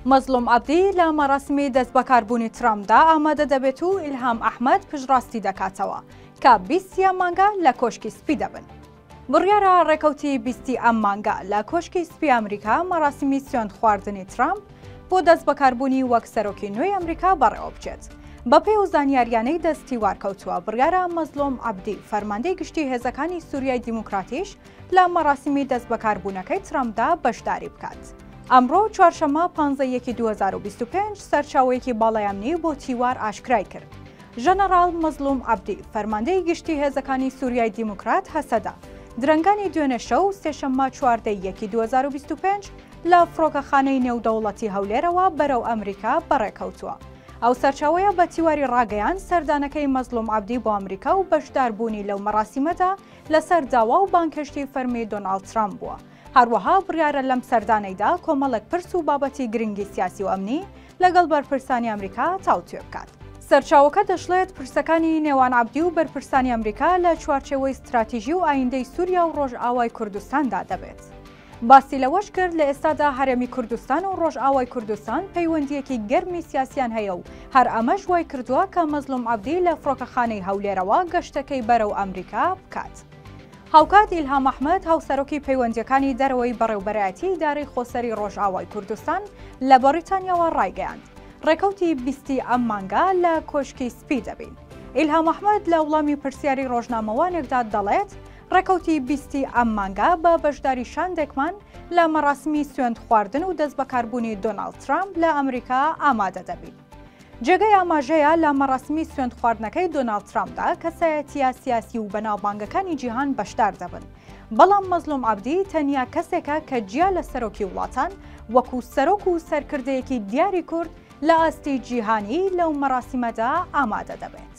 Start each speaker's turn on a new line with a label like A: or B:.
A: مەزلوم عەبدی لە مەراسمی دەستبەکاربوونی ترامپدا ئامادە دەبێت و ئیلهام ئەحمەد پشتڕاستی دەکاتەوە کە 20 مانگە لە کۆشکی سپی دەبن. بڕیارە ڕێکەوتی 20 ئەم مانگە لە کۆشکی سپی ئەمریکا مەراسمی سوێند خواردنی ترامپ بۆ دەستبەکاربوونی وەک سەرۆکی نوێی ئەمریکا بەڕێوە بچێت. بەپێی و زانیاریانەی دەستی وارکەوتووە بڕیارە مەزلوم عەبدی فەرماندەی گشتی هێزەکانی سووریای دیموکراتیش لە مەراسمی دەستبەکاربوونەکەی ترامپدا بەشداری بکات. ئەمڕۆ چوارشەممە 15/2025 سەرچاوەیەکی باڵایەمنی بۆ تیوار ئاشکرای کرد. ژەنەڕاڵ مەزلوم عەبدی فەرماندەی گشتی هێزەکانی سووریای دیموکرات هەسەدا درەنگانی دوێنێ شەو سێشەممە 14/2025 لە فڕۆکەخانەی نێودەوڵەتی هەولێرەوە بەرەو ئەمریکا بەڕێکەوتووە. ئەو سەرچاوەیە بە تیواری ڕاگەیان سەردانەکەی مەزلوم عەبدی بۆ ئەمریکا و بەشداربوونی لەو مەراسیمەدا لەسەر داوا و بانکەشتی فەرمی دۆناڵد ترامپ بووە. هەروەها بڕیارە لەم سەردانەیدا کۆمەڵێک پرس و بابەتی گرنگی سیاسی و ئەمنی لەگەڵ بەرپرسانی ئەمریکا تاوتوێ بکات. سەرچاوەکە دەشڵێت پرسەکانی نێوان عەبدی و بەرپرسانی ئەمریکا لە چوارچێوەی استراتیژی و ئایندەی سووریا و ڕۆژئاوای کوردستاندا دەبێت. باسی لەوەش کرد لە ئێستادا هەرێمی کوردستان و ڕۆژئاوای کوردستان پەیوەندیەکی گەرمی سیاسیان هەیە و هەر ئەمەش وای کردووە کە مەزلوم عەبدی لە فڕۆکەخانەی هەولێرەوە گەشتەکەی بەرەو ئەمریکا بکات. هاوکات ئیلهام ئەحمەد هاوسەرۆکی پەیوەندیەکانی دەرەوەی بەڕێوەبەرایەتی ئیدارەی خۆسەری ڕۆژئاوای کوردستان لە بەریتانیاوە ڕایگەیاند ڕێکەوتی 20 ئەم مانگە لە کۆشکی سپی دەبین. ئیلهام ئەحمەد لە وڵامی پرسیاری ڕۆژنامەوانێکدا دەڵێت ڕێکەوتی 20 ئەم مانگە بە بەشداری شاندێکمان لە مەراسمی سوێند خواردن و دەستبەکاربوونی دۆناڵد ترامپ لە ئەمریکا ئامادە دەبین. جێگەی ئاماژەیە لە مەراسمی سوێند خواردنەکەی دۆناڵد ترامپدا کەسایەتیە سیاسی و بەناوبانگەکانی جیهان بەشدار دەبن. بەڵام مەزلوم عەبدی تەنیا کەسێکە کە جیا لە سەرۆکی وڵاتان وەکو سەرۆک و سەرکردەیەکی دیاری کورد لە ئاستی جیهانی لەو مەراسیمەدا ئامادە دەبێت.